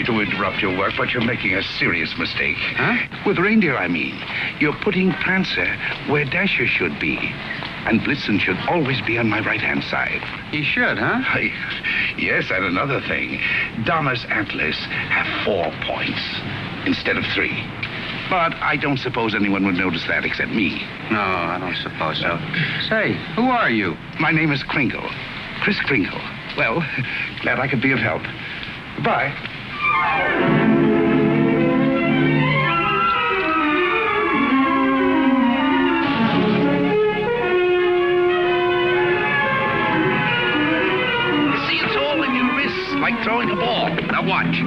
sorry to interrupt your work, but you're making a serious mistake. Huh? With reindeer, I mean. You're putting Prancer where Dasher should be. And Blitzen should always be on my right-hand side. He should, huh? Yes, and another thing. Donna's antlers have 4 points instead of 3. But I don't suppose anyone would notice that except me. No, I don't suppose so. Say, who are you? My name is Kringle. Kris Kringle. Well, glad I could be of help. Goodbye. Like throwing a ball. Now watch. See?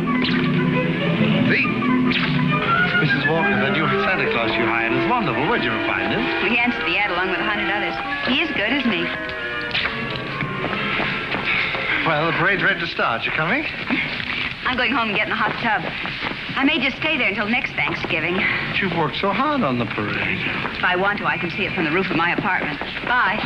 Mrs. Walker, that new Santa Claus you hired is wonderful. Where'd you find him? We answered the ad along with 100 others. He is good, isn't he? Well, the parade's ready to start. You coming? I'm going home and getting a hot tub. I may just stay there until next Thanksgiving. But you've worked so hard on the parade. If I want to, I can see it from the roof of my apartment. Bye.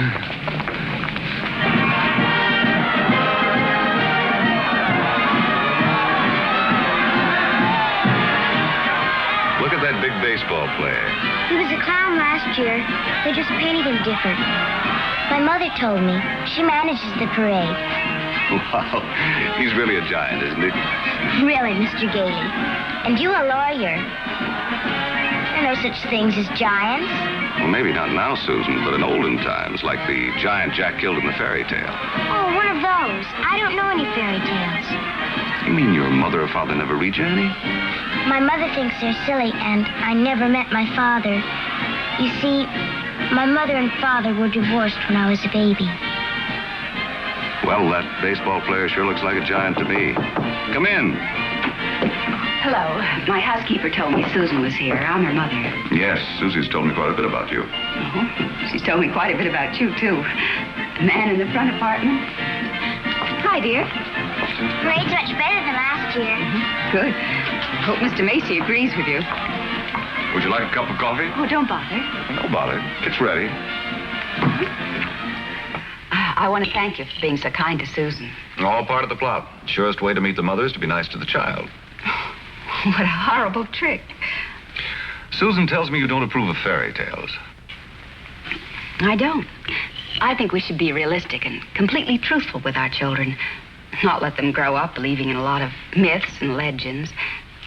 Look at that big baseball player. He was a clown last year. They just painted him different. My mother told me. She manages the parade. Wow. He's really a giant, isn't he? Really, Mr. Gailey. And you a lawyer. There are no such things as giants. Well, maybe not now, Susan, but in olden times, like the giant Jack killed in the fairy tale. Oh, one of those. I don't know any fairy tales. You mean your mother or father never read you any? My mother thinks they're silly, and I never met my father. You see, my mother and father were divorced when I was a baby. Well, that baseball player sure looks like a giant to me. Come in. Hello. My housekeeper told me Susan was here. I'm her mother. Yes, Susie's told me quite a bit about you. Oh, she's told me quite a bit about you, too. The man in the front apartment. Hi, dear. Parade's much better than last year. Good. Hope Mr. Macy agrees with you. Would you like a cup of coffee? Oh, don't bother. No bother. It's ready. I want to thank you for being so kind to Susan. All part of the plot. Surest way to meet the mother is to be nice to the child. What a horrible trick. Susan tells me you don't approve of fairy tales. I don't. I think we should be realistic and completely truthful with our children. Not let them grow up believing in a lot of myths and legends.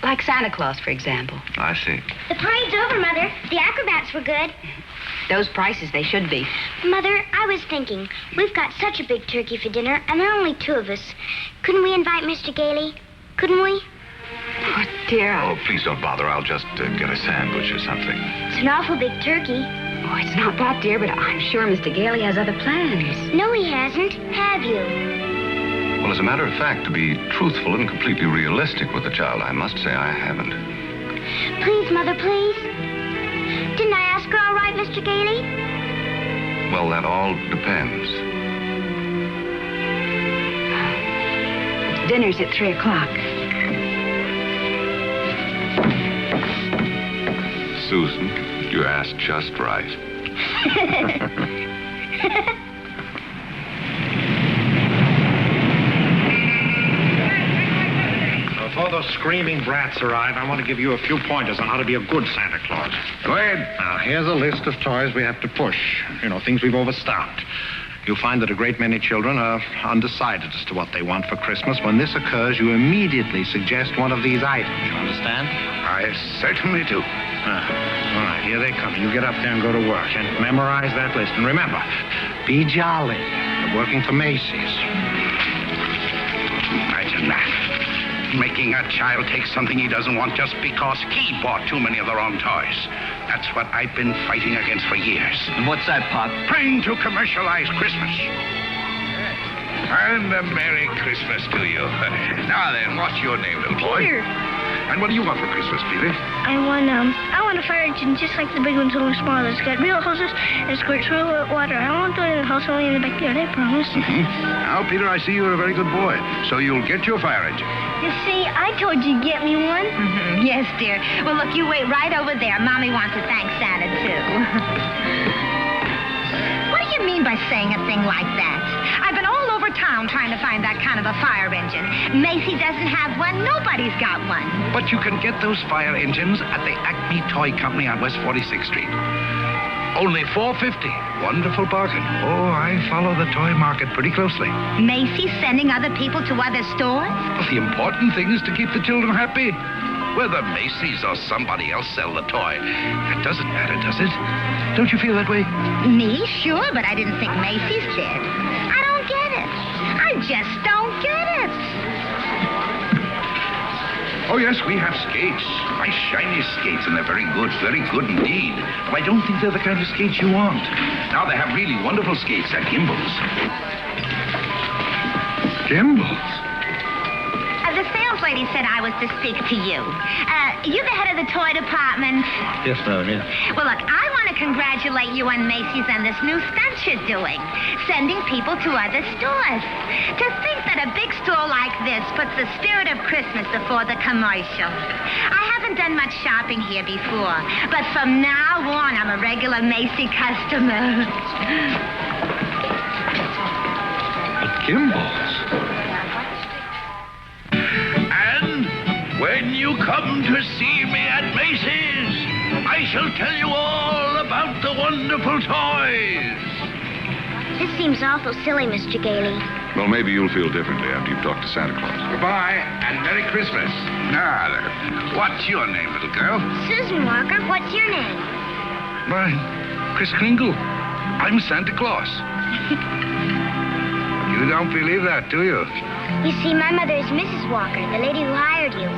Like Santa Claus, for example. I see. The parade's over, Mother. The acrobats were good. Those prices, they should be. Mother, I was thinking, we've got such a big turkey for dinner, and there are only 2 of us. Couldn't we invite Mr. Gailey? Couldn't we? Oh, dear. Oh, please don't bother. I'll just get a sandwich or something. It's an awful big turkey. Oh, it's not that, dear, but I'm sure Mr. Gailey has other plans. No, he hasn't. Have you? Well, as a matter of fact, to be truthful and completely realistic with the child, I must say I haven't. Please, Mother, please. Didn't I ask her all right, Mr. Gailey? Well, that all depends. Dinner's at 3 o'clock. Susan, you asked just right. Before those screaming brats arrive, I want to give you a few pointers on how to be a good Santa Claus. Go ahead. Now, here's a list of toys we have to push. You know, things we've overstocked. You'll find that a great many children are undecided as to what they want for Christmas. When this occurs, you immediately suggest one of these items. You understand? I certainly do. All right, here they come. You get up there and go to work and memorize that list. And remember, be jolly. You're working for Macy's. Imagine that. Making a child take something he doesn't want just because he bought too many of the wrong toys. That's what I've been fighting against for years. And what's that, Pop? Trying to commercialize Christmas. And a Merry Christmas to you. Now then, what's your name, little boy? Peter. And what do you want for Christmas, Peter? I want a fire engine just like the big ones, only smaller. It's got real hoses and squirts real water. I won't do it in the house, only in the backyard, I promise. Now, Peter, I see you're a very good boy, so you'll get your fire engine. You see, I told you to get me one. Yes, dear. Well, look, you wait right over there. Mommy wants to thank Santa, too. What do you mean by saying a thing like that? I've been all over town around trying to find that kind of a fire engine. Macy doesn't have one. Nobody's got one. But you can get those fire engines at the Acme Toy Company on West 46th Street. Only $4.50. Wonderful bargain. Oh, I follow the toy market pretty closely. Macy's sending other people to other stores? Well, the important thing is to keep the children happy. Whether Macy's or somebody else sell the toy, that doesn't matter, does it? Don't you feel that way? Me? Sure, but I didn't think Macy's did. I don't get it. I just don't get it. Oh, yes, we have skates. Nice, shiny skates, and they're very good indeed. But I don't think they're the kind of skates you want. Now, they have really wonderful skates at Gimbel's. Gimbel's? The sales lady said I was to speak to you. You're the head of the toy department. Yes, madam, yes. Well, look, I want to congratulate you on Macy's and this new stunt you're doing, sending people to other stores. To think that a big store like this puts the spirit of Christmas before the commercial. I haven't done much shopping here before, but from now on, I'm a regular Macy customer. Gimbel's? When you come to see me at Macy's, I shall tell you all about the wonderful toys. This seems awful silly, Mr. Gailey. Well, maybe you'll feel differently after you've talked to Santa Claus. Goodbye, and Merry Christmas. Now, there. What's your name, little girl? Susan Walker, what's your name? Mine, Kris Kringle. I'm Santa Claus. You don't believe that, do you? You see, my mother is Mrs. Walker, the lady who hired you.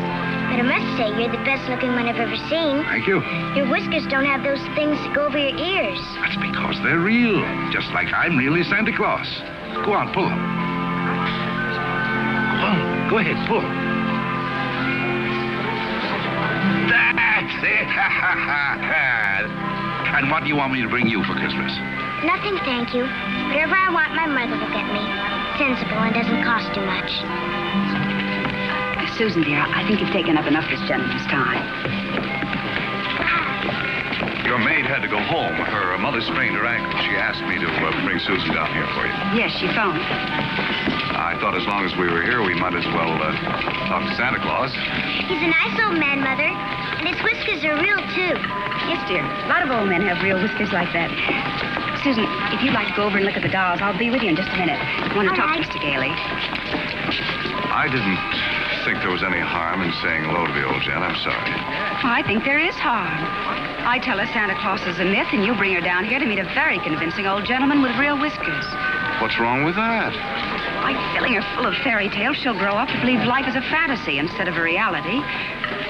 But I must say, you're the best-looking one I've ever seen. Thank you. Your whiskers don't have those things that go over your ears. That's because they're real, just like I'm really Santa Claus. Go on, pull them. Well, go ahead, pull. That's it. And what do you want me to bring you for Christmas? Nothing, thank you. Whatever I want, my mother will get me. Sensible and doesn't cost too much. Susan, dear, I think you've taken up enough this gentleman's time. Your maid had to go home. Her mother sprained her ankle. She asked me to bring Susan down here for you. Yes, she phoned. I thought as long as we were here, we might as well talk to Santa Claus. He's a nice old man, Mother. And his whiskers are real, too. Yes, dear. A lot of old men have real whiskers like that. Susan, if you'd like to go over and look at the dolls, I'll be with you in just a minute. I want to talk to Mr. Gailey. I didn't think there was any harm in saying hello to the old gent. I'm sorry. Well, I think there is harm. I tell her Santa Claus is a myth, and you bring her down here to meet a very convincing old gentleman with real whiskers. What's wrong with that? By filling her full of fairy tales, she'll grow up to believe life is a fantasy instead of a reality.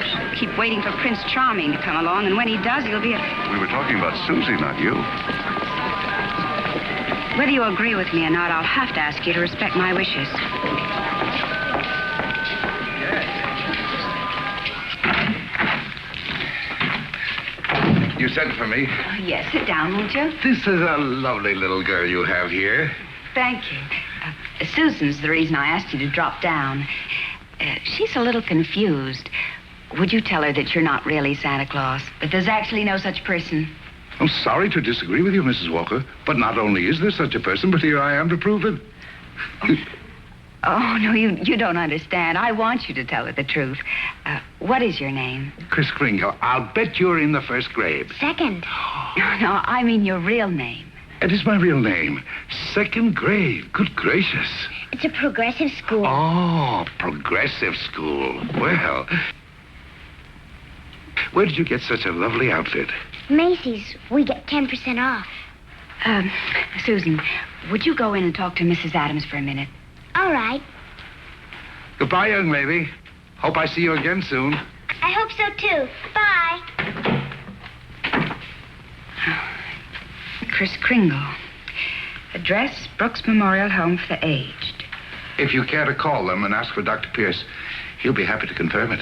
She'll keep waiting for Prince Charming to come along, and when he does, he'll be a... We were talking about Susie, not you. Whether you agree with me or not, I'll have to ask you to respect my wishes. You sent for me? Yes, sit down, won't you? This is a lovely little girl you have here. Thank you. Susan's the reason I asked you to drop down. She's a little confused. Would you tell her that you're not really Santa Claus, that there's actually no such person? I'm sorry to disagree with you, Mrs. Walker, but not only is there such a person, but here I am to prove it. Oh, no, you don't understand. I want you to tell her the truth. What is your name? Kris Kringle. I'll bet you're in the first grade. Second. No, I mean your real name. It is my real name. Second grade. Good gracious. It's a progressive school. Oh, progressive school. Well, where did you get such a lovely outfit? Macy's. We get 10% off. Susan, would you go in and talk to Mrs. Adams for a minute? All right. Goodbye, young lady. Hope I see you again soon. I hope so, too. Bye. Kris Kringle. Address, Brooks Memorial Home for the Aged. If you care to call them and ask for Dr. Pierce, he'll be happy to confirm it.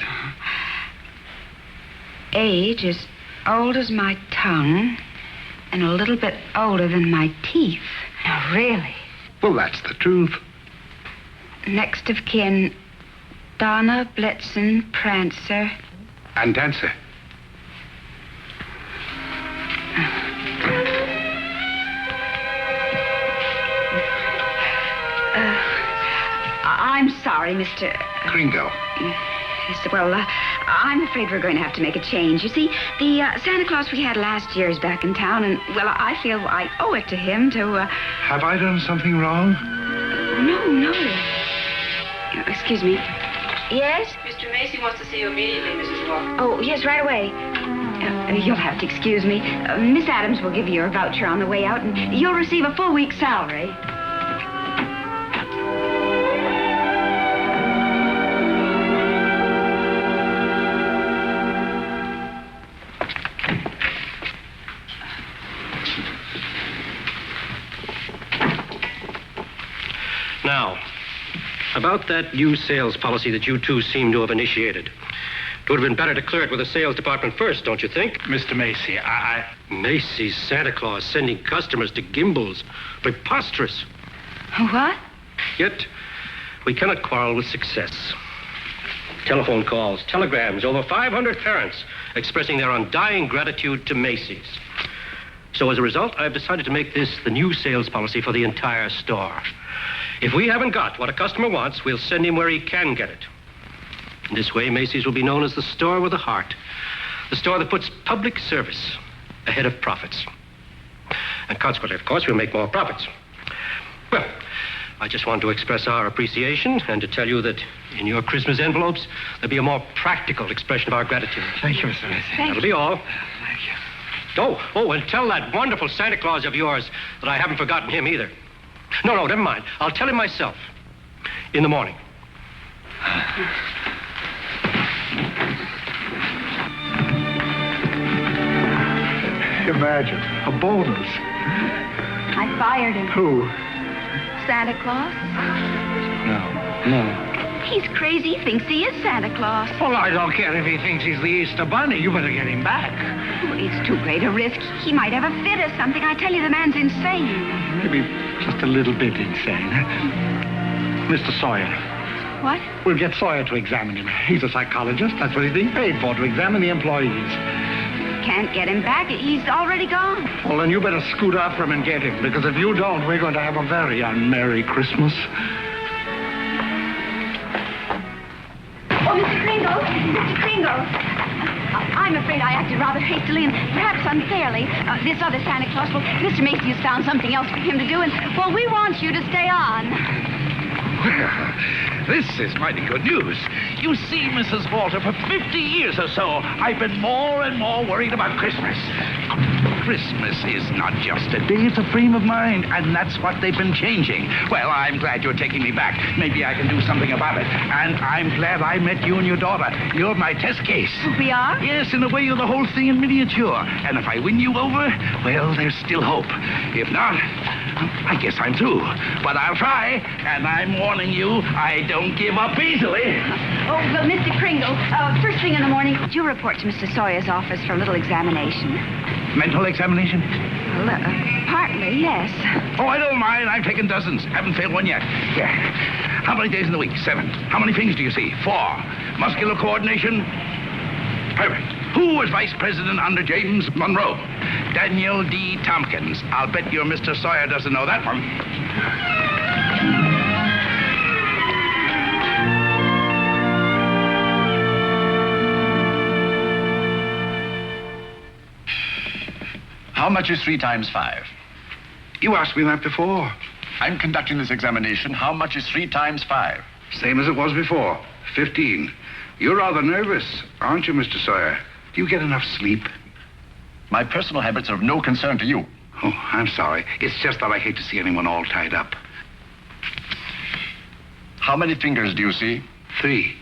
Age is old as my tongue and a little bit older than my teeth. Now, really. Well, that's the truth. Next of kin, Donna, Blitzen, Prancer. And Dancer. sorry, Mr. Kringle. Yes, well, I'm afraid we're going to have to make a change. You see, the Santa Claus we had last year is back in town, and, well, I feel I owe it to him to, Have I done something wrong? No. Excuse me. Yes? Mr. Macy wants to see you immediately, Mrs. Walker. Oh, yes, right away. You'll have to excuse me. Miss Adams will give you your voucher on the way out, and you'll receive a full week's salary. Now, about that new sales policy that you two seem to have initiated. It would have been better to clear it with the sales department first, don't you think? Mr. Macy, Macy's Santa Claus sending customers to Gimbel's. Preposterous. What? Yet, we cannot quarrel with success. Telephone calls, telegrams, over 500 parents expressing their undying gratitude to Macy's. So as a result, I've decided to make this the new sales policy for the entire store. If we haven't got what a customer wants, we'll send him where he can get it. In this way, Macy's will be known as the store with a heart. The store that puts public service ahead of profits. And consequently, of course, we'll make more profits. Well, I just want to express our appreciation and to tell you that in your Christmas envelopes, there'll be a more practical expression of our gratitude. Thank you, Mr. Macy. That'll be all. Thank you. Oh, and tell that wonderful Santa Claus of yours that I haven't forgotten him either. No, never mind. I'll tell him myself. In the morning. Imagine, a bonus. I fired him. Who? Santa Claus? No. He's crazy. He thinks he is Santa Claus. Well, I don't care if he thinks he's the Easter Bunny. You better get him back. Oh, it's too great a risk. He might have a fit or something. I tell you, the man's insane. Maybe just a little bit insane. Mr. Sawyer. What? We'll get Sawyer to examine him. He's a psychologist. That's what he's being paid for, to examine the employees. Can't get him back. He's already gone. Well, then you better scoot after him and get him, because if you don't, we're going to have a very unmerry Christmas. Oh, Mr. Kringle. I'm afraid I acted rather hastily and perhaps unfairly. This other Santa Claus, well, Mr. Macy has found something else for him to do, and, well, we want you to stay on. Well, this is mighty good news. You see, Mrs. Walter, for 50 years or so, I've been more and more worried about Christmas. Christmas is not just a day, it's a frame of mind, and that's what they've been changing. Well, I'm glad you're taking me back. Maybe I can do something about it. And I'm glad I met you and your daughter. You're my test case. We are? Yes, in a way, you're the whole thing in miniature. And if I win you over, well, there's still hope. If not, I guess I'm through. But I'll try, and I'm warning you, I don't give up easily. Oh, well, Mr. Kringle, first thing in the morning, would you report to Mr. Sawyer's office for a little examination? Mental examination? Well, partly, yes. Oh, I don't mind. I've taken dozens. Haven't failed one yet. Yeah. How many days in the week? 7. How many things do you see? 4. Muscular coordination? Perfect. Who was vice president under James Monroe? Daniel D. Tompkins. I'll bet your Mr. Sawyer doesn't know that one. How much is 3 times 5? You asked me that before. I'm conducting this examination. How much is 3 times 5? Same as it was before. 15. You're rather nervous, aren't you, Mr. Sawyer? Do you get enough sleep? My personal habits are of no concern to you. Oh, I'm sorry. It's just that I hate to see anyone all tied up. How many fingers do you see? 3.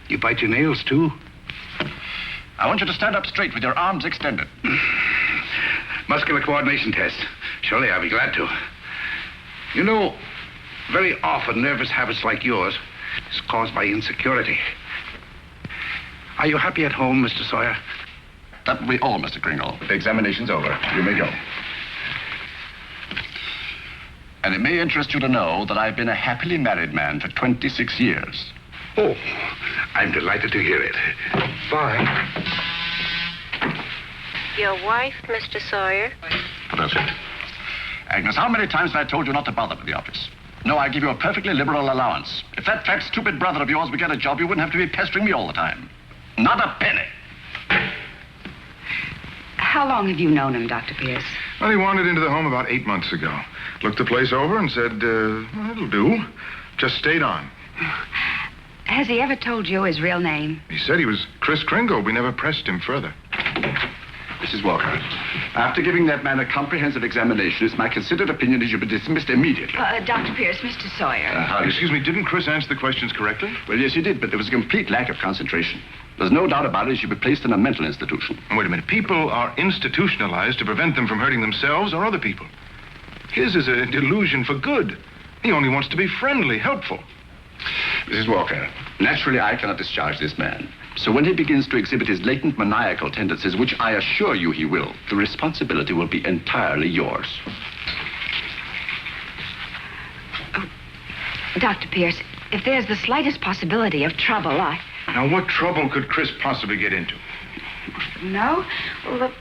You bite your nails, too? I want you to stand up straight with your arms extended. Muscular coordination test. Surely I'll be glad to. You know, very often nervous habits like yours is caused by insecurity. Are you happy at home, Mr. Sawyer? That will be all, Mr. Kringle. The examination's over. You may go. And it may interest you to know that I've been a happily married man for 26 years. Oh, I'm delighted to hear it. Bye. Your wife, Mr. Sawyer? That's it. Agnes, how many times have I told you not to bother with the office? No, I give you a perfectly liberal allowance. If that fat, stupid brother of yours would get a job, you wouldn't have to be pestering me all the time. Not a penny. How long have you known him, Dr. Pierce? Well, he wandered into the home about 8 months ago. Looked the place over and said, well, it'll do. Just stayed on. Has he ever told you his real name? He said he was Kris Kringle. We never pressed him further. Mrs. Walker, after giving that man a comprehensive examination, it's my considered opinion he should be dismissed immediately. Dr. Pierce, Mr. Sawyer. Excuse me, didn't Kris answer the questions correctly? Well, yes, he did, but there was a complete lack of concentration. There's no doubt about it, he should be placed in a mental institution. Wait a minute. People are institutionalized to prevent them from hurting themselves or other people. His is a delusion for good. He only wants to be friendly, helpful. Mrs. Walker, naturally I cannot discharge this man. So when he begins to exhibit his latent maniacal tendencies, which I assure you he will, the responsibility will be entirely yours. Oh, Dr. Pierce, if there's the slightest possibility of trouble, Now, what trouble could Kris possibly get into? No? Well,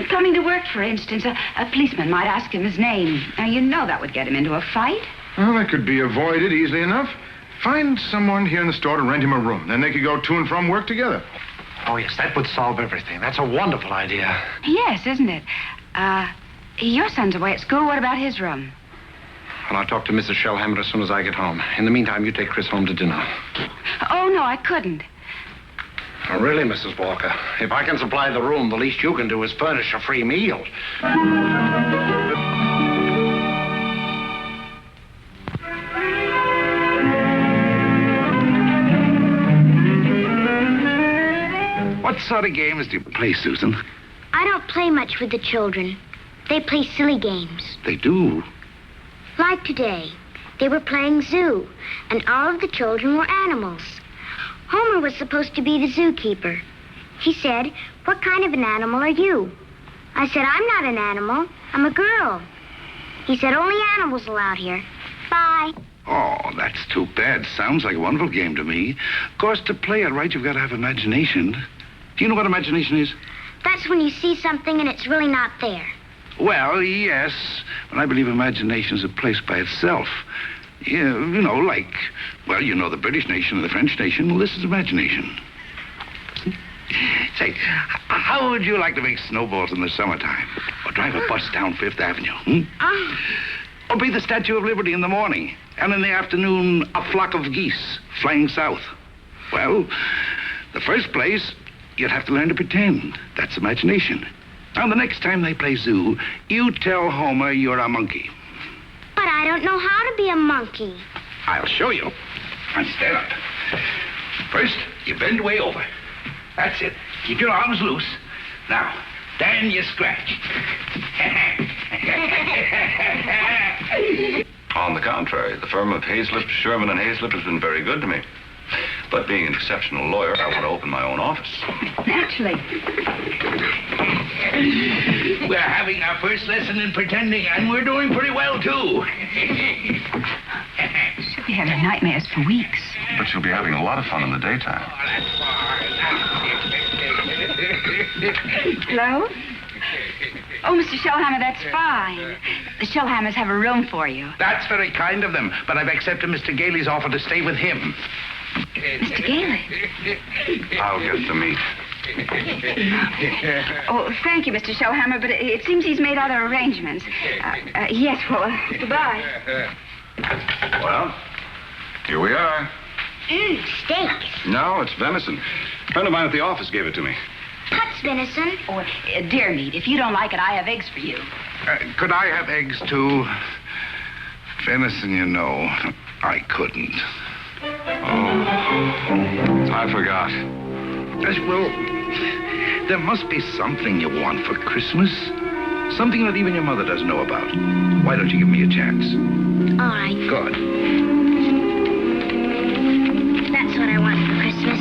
coming to work, for instance, a policeman might ask him his name. Now, you know that would get him into a fight. Well, that could be avoided easily enough. Find someone here in the store to rent him a room. Then they could go to and from work together. Oh, yes, that would solve everything. That's a wonderful idea. Yes, isn't it? Your son's away at school. What about his room? Well, I'll talk to Mrs. Shellhammer as soon as I get home. In the meantime, you take Kris home to dinner. Oh, no, I couldn't. Oh, really, Mrs. Walker? If I can supply the room, the least you can do is furnish a free meal. What sort of games do you play, Susan? I don't play much with the children. They play silly games. They do. Like today, they were playing zoo, and all of the children were animals. Homer was supposed to be the zookeeper. He said, "What kind of an animal are you?" I said, "I'm not an animal. I'm a girl." He said, "Only animals allowed here. Bye." Oh, that's too bad. Sounds like a wonderful game to me. Of course, to play it right, you've got to have imagination. Do you know what imagination is? That's when you see something and it's really not there. Well, yes. But I believe imagination is a place by itself. Yeah, you know, like, well, you know the British nation and the French nation. Well, this is imagination. Say, how would you like to make snowballs in the summertime? Or drive a bus down Fifth Avenue, Or be the Statue of Liberty in the morning, and in the afternoon, a flock of geese flying south? Well, the first place, you'd have to learn to pretend. That's imagination. Now, the next time they play zoo, you tell Homer you're a monkey. But I don't know how to be a monkey. I'll show you. And stand up. First, you bend your way over. That's it. Keep your arms loose. Now, then you scratch. On the contrary, the firm of Hazlitt, Sherman, and Hazlitt has been very good to me. But being an exceptional lawyer, I want to open my own office. Naturally. We're having our first lesson in pretending, and we're doing pretty well, too. She'll be having nightmares for weeks. But you'll be having a lot of fun in the daytime. Hello? Oh, Mr. Shellhammer, that's fine. The Shellhammers have a room for you. That's very kind of them, but I've accepted Mr. Gailey's offer to stay with him. Mr. Gailey? I'll get the meat. Oh, thank you, Mr. Shellhammer, but it seems he's made other arrangements. Yes, well, goodbye. Well, here we are. Steaks. No, it's venison. A friend of mine at the office gave it to me. What's venison? Oh, deer meat. If you don't like it, I have eggs for you. Could I have eggs, too? Venison, you know, I couldn't. Oh, I forgot. Well, there must be something you want for Christmas. Something that even your mother doesn't know about. Why don't you give me a chance? All right. Good. That's what I want for Christmas.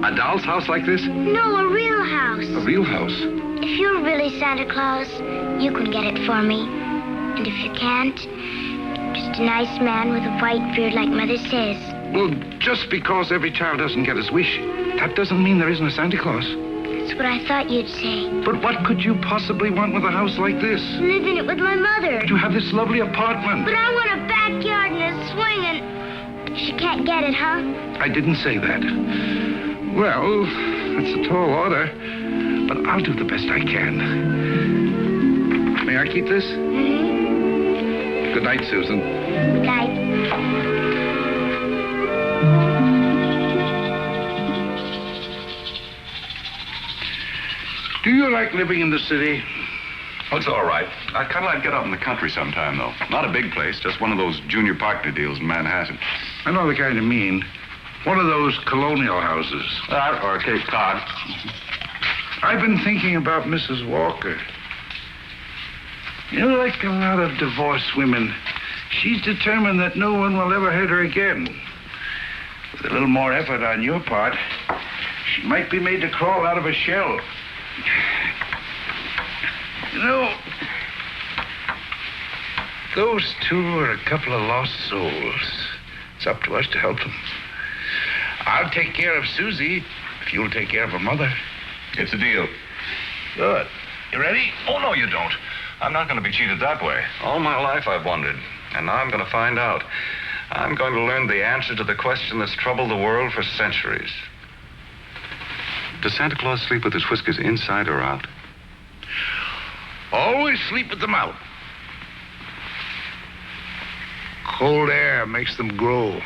A doll's house like this? No, a real house. A real house? If you're really Santa Claus, you can get it for me. And if you can't, just a nice man with a white beard like Mother says. Well, just because every child doesn't get his wish, that doesn't mean there isn't a Santa Claus. That's what I thought you'd say. But what could you possibly want with a house like this? Live in it with my mother. To have this lovely apartment. But I want a backyard and swing and she can't get it, huh? I didn't say that. Well, that's a tall order, but I'll do the best I can. May I keep this? Mm-hmm. Good night, Susan. Good night. Do you like living in the city? Oh, it's all right. I'd kind of like to get out in the country sometime, though. Not a big place, just one of those junior partner deals in Manhattan. I know the kind you mean. One of those colonial houses. Or Cape Cod. I've been thinking about Mrs. Walker. You know, like a lot of divorced women, she's determined that no one will ever hurt her again. With a little more effort on your part, she might be made to crawl out of a shell. You know, those two are a couple of lost souls. It's up to us to help them. I'll take care of Susie if you'll take care of her mother. It's a deal. Good. You ready? Oh, no, you don't. I'm not going to be cheated that way. All my life I've wondered, and now I'm going to find out. I'm going to learn the answer to the question that's troubled the world for centuries. Does Santa Claus sleep with his whiskers inside or out? Always sleep with them out. Cold air makes them grow.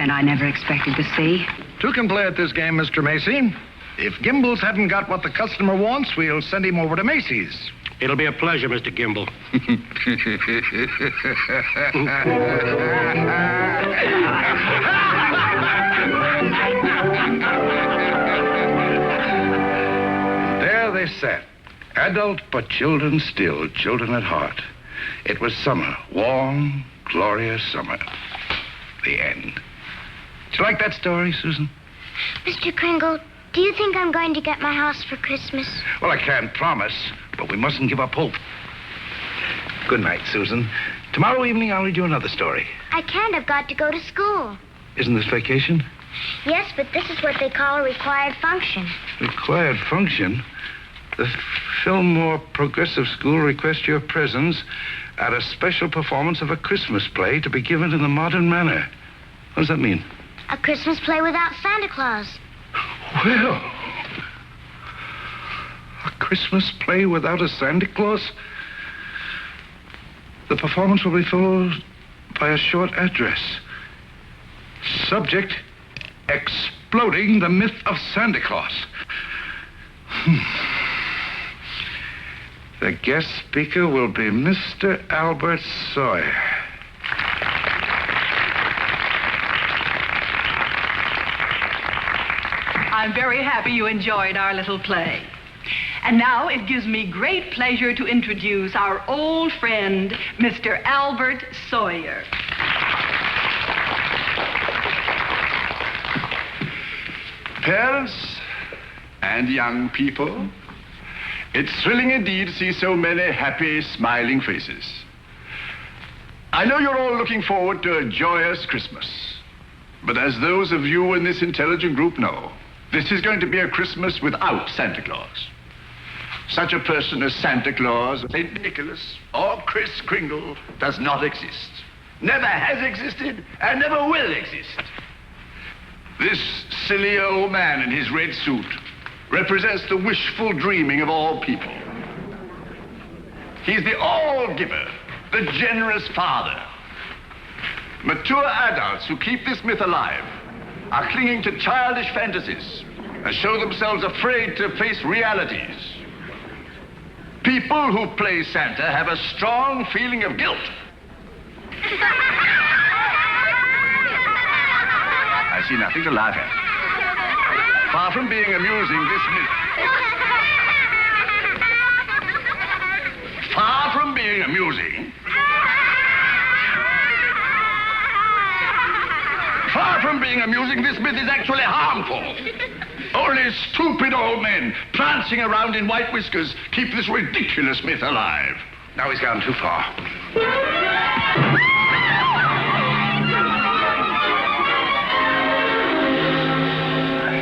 I never expected to see. Two can play at this game, Mr. Macy. If Gimbals hasn't got what the customer wants, we'll send him over to Macy's. It'll be a pleasure, Mr. Gimble. There they sat. Adult but children still, children at heart. It was summer, warm, glorious summer. The end. Did you like that story, Susan? Mr. Kringle, do you think I'm going to get my house for Christmas? Well, I can't promise, but we mustn't give up hope. Good night, Susan. Tomorrow evening, I'll read you another story. I can't. I've got to go to school. Isn't this vacation? Yes, but this is what they call a required function. Required function? The Fillmore Progressive School requests your presence at a special performance of a Christmas play to be given in the modern manner. What does that mean? A Christmas play without Santa Claus. Well, a Christmas play without a Santa Claus? The performance will be followed by a short address. Subject, exploding the myth of Santa Claus. The guest speaker will be Mr. Albert Sawyer. I'm very happy you enjoyed our little play. And now it gives me great pleasure to introduce our old friend, Mr. Albert Sawyer. Parents and young people, it's thrilling indeed to see so many happy, smiling faces. I know you're all looking forward to a joyous Christmas. But as those of you in this intelligent group know, this is going to be a Christmas without Santa Claus. Such a person as Santa Claus, St. Nicholas, or Kris Kringle does not exist. Never has existed and never will exist. This silly old man in his red suit represents the wishful dreaming of all people. He's the all-giver, the generous father. Mature adults who keep this myth alive are clinging to childish fantasies and show themselves afraid to face realities. People who play Santa have a strong feeling of guilt. I see nothing to laugh at. Far from being amusing, this myth... Far from being amusing... Far Far from being amusing, this myth is actually harmful. Only stupid old men prancing around in white whiskers keep this ridiculous myth alive. Now he's gone too far.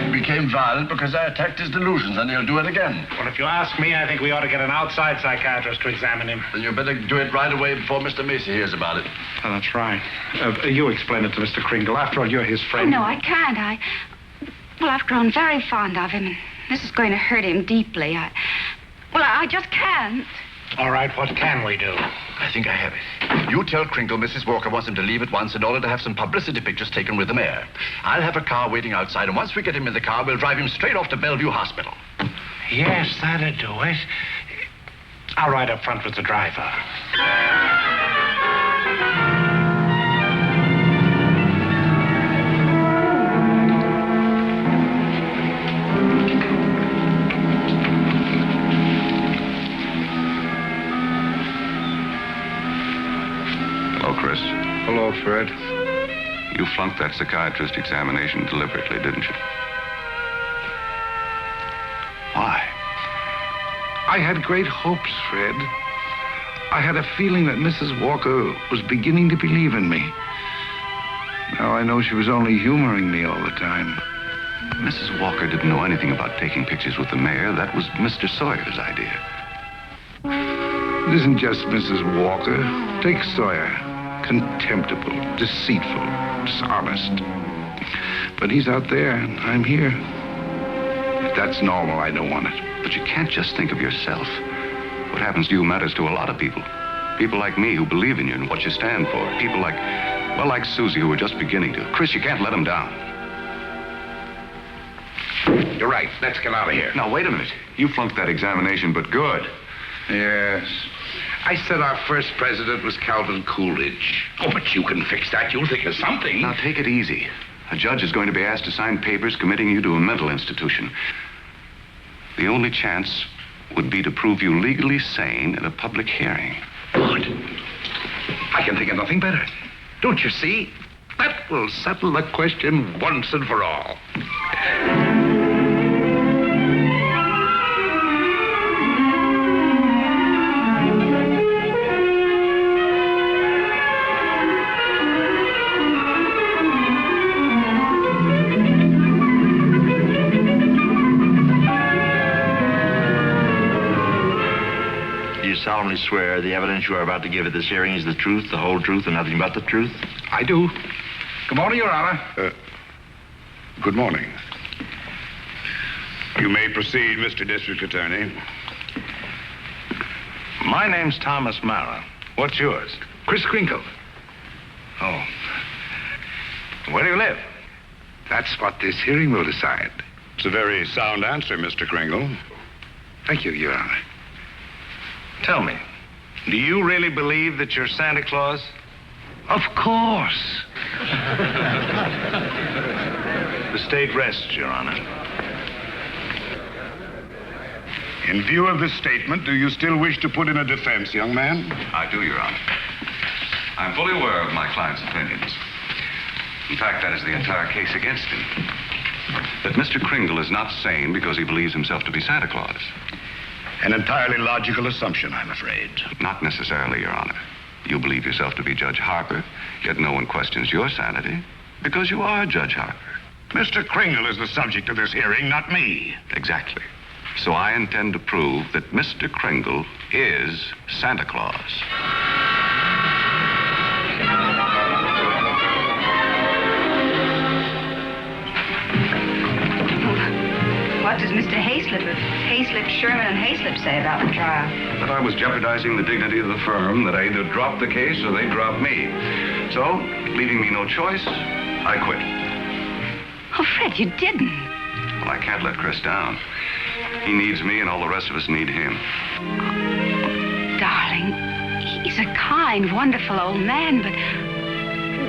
He became violent because I attacked his delusions, and he'll do it again. Well, if you ask me, I think we ought to get an outside psychiatrist to examine him. Then you better do it right away before Mr. Macy hears about it. Oh, that's right. You explain it to Mr. Kringle. After all, you're his Oh, friend. no, I can't. Well, I've grown very fond of him, and this is going to hurt him deeply. I just can't. All right, what can we do? I think I have it. You tell Kringle Mrs. Walker wants him to leave at once in order to have some publicity pictures taken with the mayor. I'll have a car waiting outside, and once we get him in the car, we'll drive him straight off to Bellevue Hospital. Yes, that'll do it. I'll ride up front with the driver. Chris. Hello, Fred. You flunked that psychiatrist examination deliberately, didn't you? Why? I had great hopes, Fred. I had a feeling that Mrs. Walker was beginning to believe in me. Now I know she was only humoring me all the time. Mrs. Walker didn't know anything about taking pictures with the mayor. That was Mr. Sawyer's idea. It isn't just Mrs. Walker. Take Sawyer. Contemptible, deceitful, dishonest. But he's out there, and I'm here. If that's normal, I don't want it. But you can't just think of yourself. What happens to you matters to a lot of people. People like me who believe in you and what you stand for. People like Susie who are just beginning to. Chris, you can't let them down. You're right. Let's get out of here. Now, wait a minute. You flunked that examination, but good. Yes. I said our first president was Calvin Coolidge. Oh, but you can fix that. You'll think of something. Now, take it easy. A judge is going to be asked to sign papers committing you to a mental institution. The only chance would be to prove you legally sane in a public hearing. Good. I can think of nothing better. Don't you see? That will settle the question once and for all. Solemnly swear the evidence you are about to give at this hearing is the truth, the whole truth, and nothing but the truth? I do. Good morning, Your Honor. Good morning. You may proceed, Mr. District Attorney. My name's Thomas Mara. What's yours? Kris Kringle. Oh. Where do you live? That's what this hearing will decide. It's a very sound answer, Mr. Kringle. Thank you, Your Honor. Tell me, do you really believe that you're Santa Claus? Of course. The state rests, Your Honor. In view of this statement, do you still wish to put in a defense, young man? I do, Your Honor. I'm fully aware of my client's opinions. In fact, that is the entire case against him. That Mr. Kringle is not sane because he believes himself to be Santa Claus. An entirely logical assumption, I'm afraid. Not necessarily, Your Honor. You believe yourself to be Judge Harper, yet no one questions your sanity because you are Judge Harper. Mr. Kringle is the subject of this hearing, not me. Exactly. So I intend to prove that Mr. Kringle is Santa Claus. What does Mr. Hayslip, Sherman, and Hayslip say about the trial? That I was jeopardizing the dignity of the firm, that I either dropped the case or they dropped me. So, leaving me no choice, I quit. Oh, Fred, you didn't. Well, I can't let Chris down. He needs me, and all the rest of us need him. Darling, he's a kind, wonderful old man, but...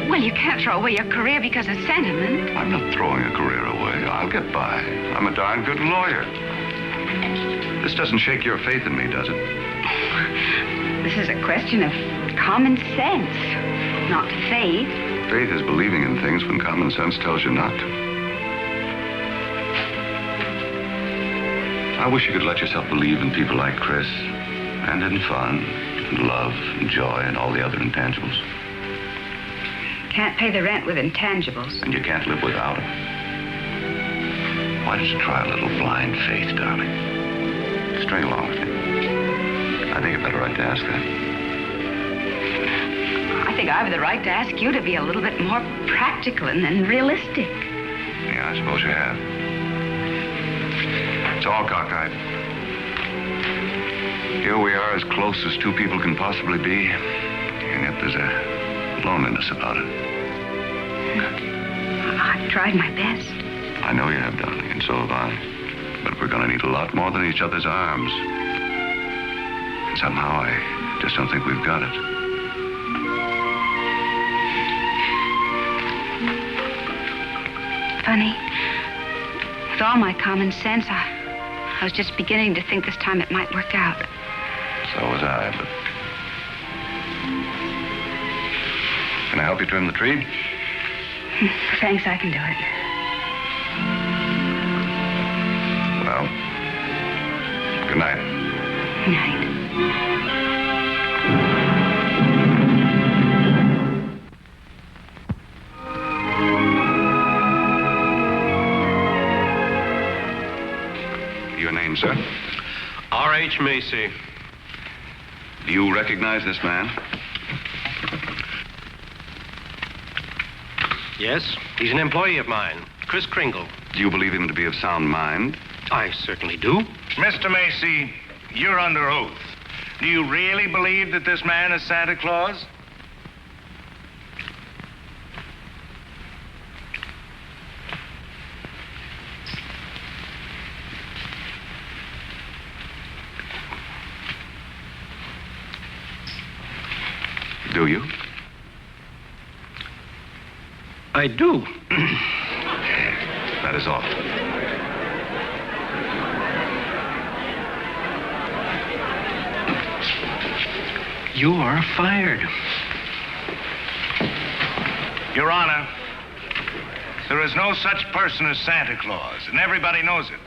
Well, you can't throw away your career because of sentiment. I'm not throwing a career away. I'll get by. I'm a darn good lawyer. This doesn't shake your faith in me, does it? This is a question of common sense, not faith. Faith is believing in things when common sense tells you not to. I wish you could let yourself believe in people like Kris, and in fun, and love, and joy, and all the other intangibles. Can't pay the rent with intangibles. And you can't live without them. Why don't you try a little blind faith, darling? String along with me. I think I've got a right to ask that. I think I have the right to ask you to be a little bit more practical and realistic. Yeah, I suppose you have. It's all cockeyed. Here we are, as close as two people can possibly be, and yet there's a loneliness about it. I've tried my best. I know you have, darling, and so have I. But we're going to need a lot more than each other's arms. And somehow I just don't think we've got it. Funny. With all my common sense, I was just beginning to think this time it might work out. So was I, but... Can I help you trim the tree? Thanks, I can do it. Well, good night. Good night. Your name, sir? R.H. Macy. Do you recognize this man? Yes, he's an employee of mine, Kris Kringle. Do you believe him to be of sound mind? I certainly do. Mr. Macy, you're under oath. Do you really believe that this man is Santa Claus? Do you? I do. That is all. You are fired. Your Honor, there is no such person as Santa Claus, and everybody knows it.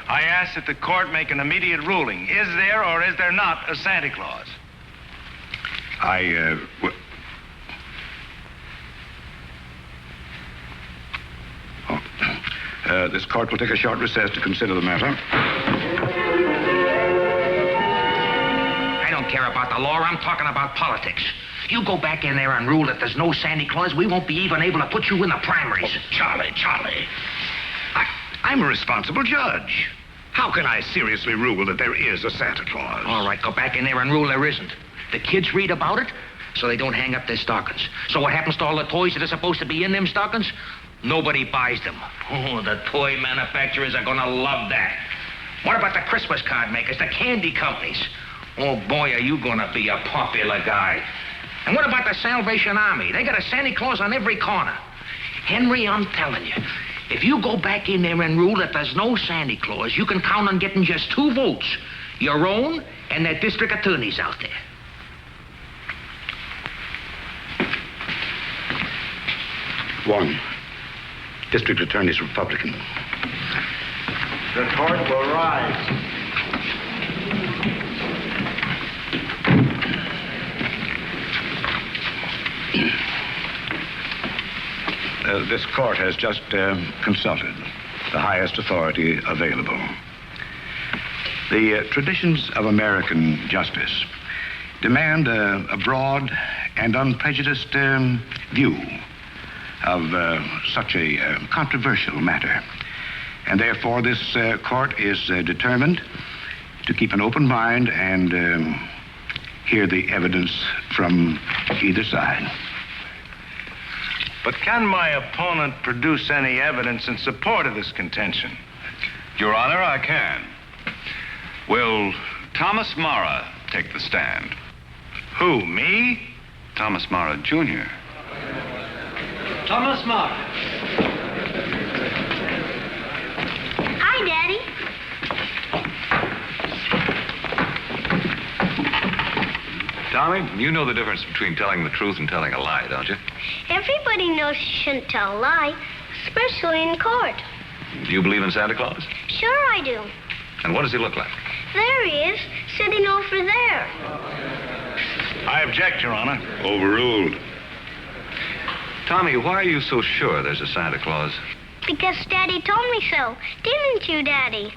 I ask that the court make an immediate ruling. Is there or is there not a Santa Claus? This court will take a short recess to consider the matter. I don't care about the law. I'm talking about politics. You go back in there and rule that there's no Santa Claus, we won't be even able to put you in the primaries. Oh, Charlie. I'm a responsible judge. How can I seriously rule that there is a Santa Claus? All right, go back in there and rule there isn't. The kids read about it, so they don't hang up their stockings. So what happens to all the toys that are supposed to be in them stockings? Nobody buys them. Oh, the toy manufacturers are gonna love that. What about the Christmas card makers, the candy companies? Oh, boy, are you gonna be a popular guy. And what about the Salvation Army? They got a Santa Claus on every corner. Henry, I'm telling you, if you go back in there and rule that there's no Santa Claus, you can count on getting just 2 votes. Your own and that district attorney's out there. One. District Attorney's Republican. The court will rise. This court has just consulted the highest authority available. The traditions of American justice demand a broad and unprejudiced view of such a controversial matter. And therefore, this court is determined to keep an open mind and hear the evidence from either side. But can my opponent produce any evidence in support of this contention? Your Honor, I can. Will Thomas Mara take the stand? Who, me? Thomas Mara, Jr. Thomas Mara. Hi, Daddy. Tommy, you know the difference between telling the truth and telling a lie, don't you? Everybody knows you shouldn't tell a lie, especially in court. Do you believe in Santa Claus? Sure I do. And what does he look like? There he is, sitting over there. I object, Your Honor. Overruled. Tommy, why are you so sure there's a Santa Claus? Because Daddy told me so. Didn't you, Daddy?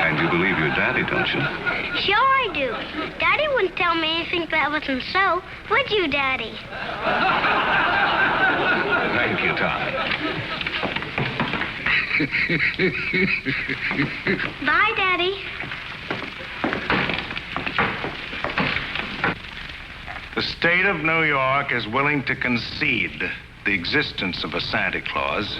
And you believe your daddy, don't you? Sure I do. Daddy wouldn't tell me anything that wasn't so. Would you, Daddy? Thank you, Tommy. Bye, Daddy. The state of New York is willing to concede the existence of a Santa Claus.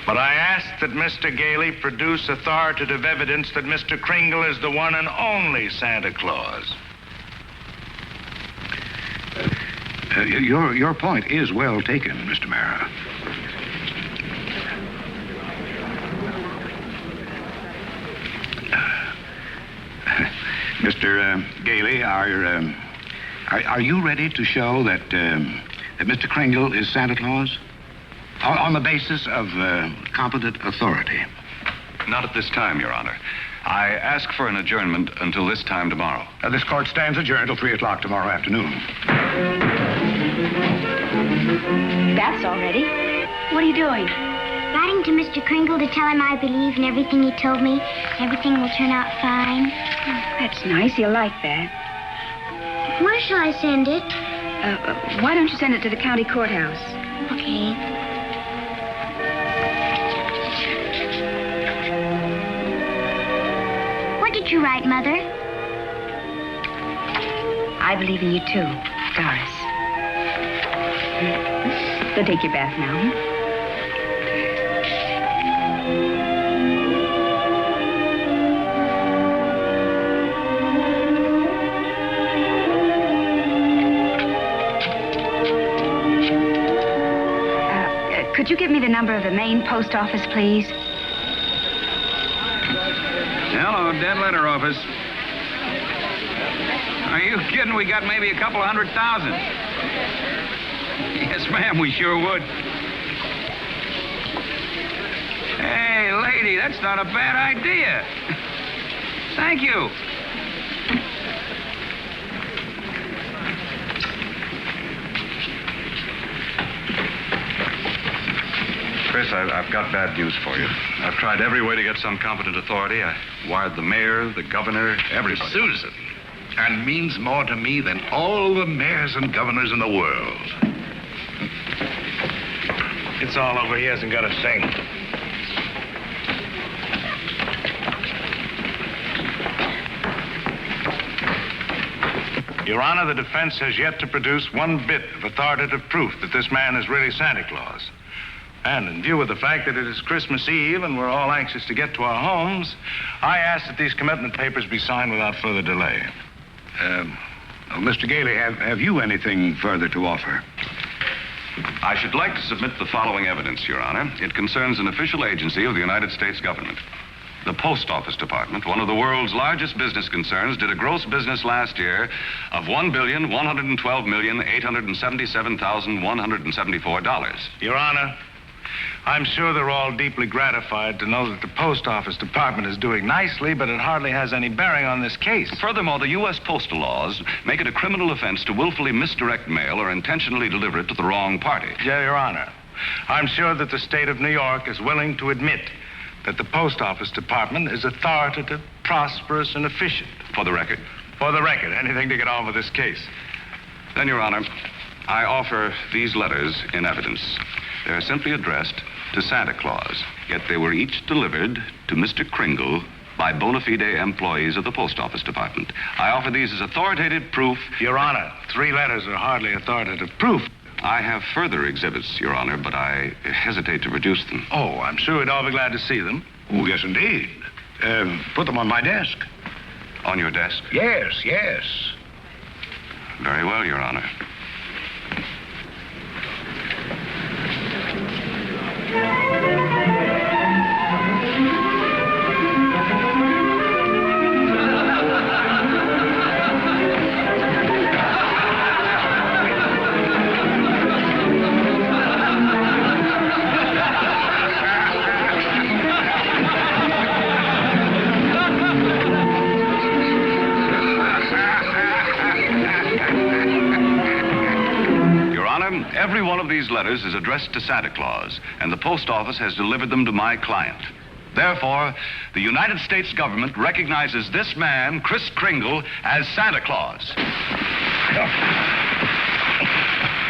But I ask that Mr. Gailey produce authoritative evidence that Mr. Kringle is the one and only Santa Claus. Your point is well taken, Mr. Mara. Mr. Gailey, are you ready to show that Mr. Kringle is Santa Claus? On the basis of competent authority? Not at this time, Your Honor. I ask for an adjournment until this time tomorrow. This court stands adjourned till 3 o'clock tomorrow afternoon. That's all ready. What are you doing? Writing to Mr. Kringle to tell him I believe in everything he told me. Everything will turn out fine. That's nice. He'll like that. Where shall I send it? Why don't you send it to the county courthouse? Okay. What did you write, Mother? I believe in you too, Doris. Go take your bath now. Could you give me the number of the main post office, please? Hello, dead letter office. Are you kidding? We got maybe a couple 100,000. Yes, ma'am, we sure would. Hey, lady, that's not a bad idea. Thank you. Chris, I've got bad news for you. I've tried every way to get some competent authority. I wired the mayor, the governor, everybody. Susan. And means more to me than all the mayors and governors in the world. It's all over. He hasn't got a thing. Your Honor, the defense has yet to produce one bit of authoritative proof that this man is really Santa Claus. And in view of the fact that it is Christmas Eve and we're all anxious to get to our homes, I ask that these commitment papers be signed without further delay. Mr. Gailey, have you anything further to offer? I should like to submit the following evidence, Your Honor. It concerns an official agency of the United States government. The Post Office Department, one of the world's largest business concerns, did a gross business last year of $1,112,877,174. Your Honor, I'm sure they're all deeply gratified to know that the Post Office Department is doing nicely, but it hardly has any bearing on this case. Furthermore, the U.S. postal laws make it a criminal offense to willfully misdirect mail or intentionally deliver it to the wrong party. Yeah, Your Honor, I'm sure that the state of New York is willing to admit that the Post Office Department is authoritative, prosperous, and efficient. For the record. For the record. Anything to get on with this case. Then, Your Honor, I offer these letters in evidence. They're simply addressed to Santa Claus, yet they were each delivered to Mr. Kringle by bona fide employees of the Post Office Department. I offer these as authoritative proof. Your Honor, 3 letters are hardly authoritative proof. I have further exhibits, Your Honor, but I hesitate to produce them. Oh, I'm sure we'd all be glad to see them. Oh, yes, indeed. Put them on my desk. On your desk? Yes, yes. Very well, Your Honor. of these letters is addressed to Santa Claus, and the post office has delivered them to my client. Therefore, the United States government recognizes this man, Kris Kringle, as Santa Claus.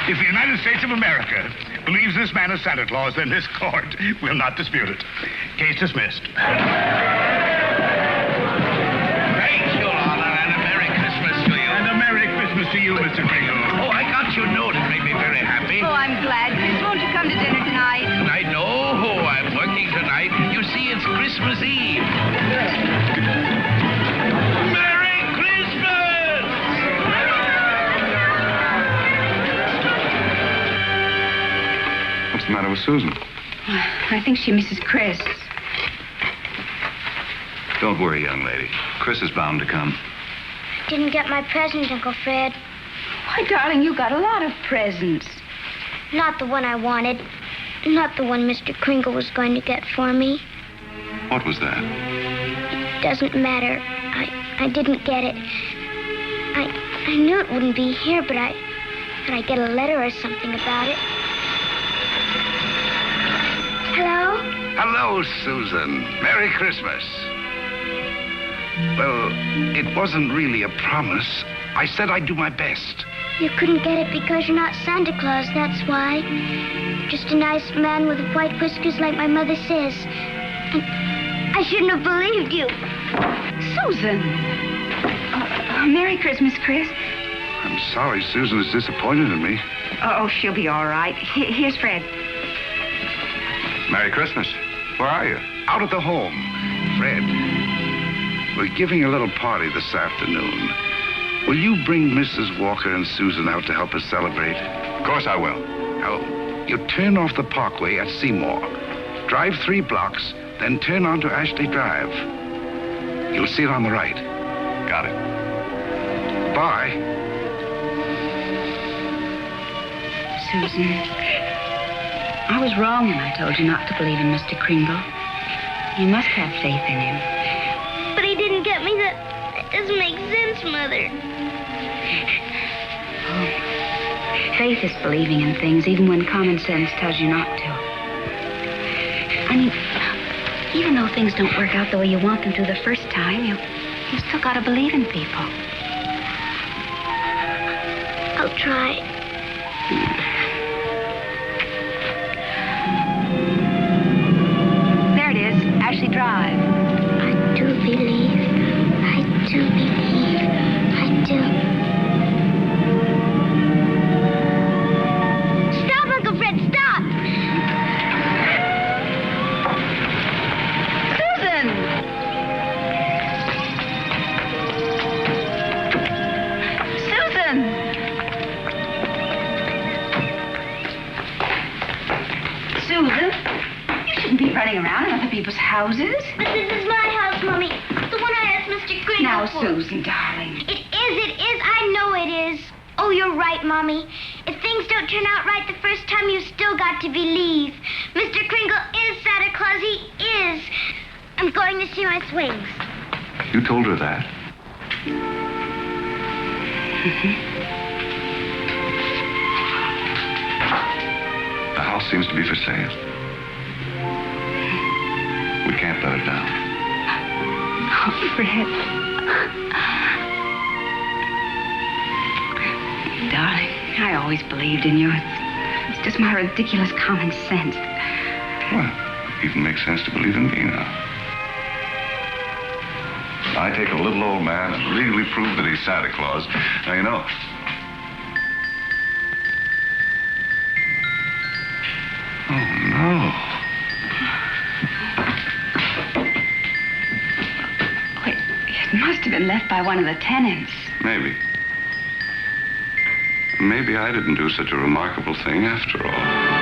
If the United States of America believes this man is Santa Claus, then this court will not dispute it. Case dismissed. Thank you, Honor, and a Merry Christmas to you. And a Merry Christmas to you, Mr. Kringle. Oh, I got your note. It made me very happy. Oh, I'm glad, Kris. Won't you come to dinner tonight? I know. I'm working tonight. You see, it's Christmas Eve. Merry Christmas! What's the matter with Susan? I think she misses Kris. Don't worry, young lady. Kris is bound to come. Didn't get my present, Uncle Fred. Why, darling, you got a lot of presents. Not the one I wanted. Not the one Mr. Kringle was going to get for me. What was that? It doesn't matter. I didn't get it. I knew it wouldn't be here, but I get a letter or something about it. Hello? Hello, Susan. Merry Christmas. Well, it wasn't really a promise. I said I'd do my best. You couldn't get it because you're not Santa Claus, that's why. You're just a nice man with white whiskers like my mother says. And I shouldn't have believed you. Susan. Merry Christmas, Kris. I'm sorry Susan is disappointed in me. Oh, she'll be all right. Here's Fred. Merry Christmas. Where are you? Out at the home. Fred, we're giving a little party this afternoon. Will you bring Mrs. Walker and Susan out to help us celebrate? Of course I will. Now, you turn off the parkway at Seymour. Drive 3 blocks, then turn onto Ashley Drive. You'll see it on the right. Got it. Bye. Susan, I was wrong when I told you not to believe in Mr. Kringle. You must have faith in him. But he didn't get me that. That doesn't make sense, Mother. Oh, faith is believing in things even when common sense tells you not to. I mean, even though things don't work out the way you want them to the first time, you still gotta believe in people. I'll try. There it is, Ashley Drive. I do believe. I do believe. I do. Stop, Uncle Fred, stop! Susan! Susan! Susan? You shouldn't be running around in other people's houses. But this is my house, Mommy. The one I asked Mr. Kringle Now, for. Susan, darling. It is. I know it is. Oh, you're right, Mommy. If things don't turn out right the first time, you still got to believe. Mr. Kringle is Santa Claus. He is. I'm going to see my swings. You told her that? The house seems to be for sale. We can't let her down. Oh, Fred. Darling, I always believed in you. It's just my ridiculous common sense. Well, it even makes sense to believe in me now. I take a little old man and legally prove that he's Santa Claus. Now, you know. Oh, no. Wait, it must have been left by one of the tenants. Maybe. Maybe I didn't do such a remarkable thing after all.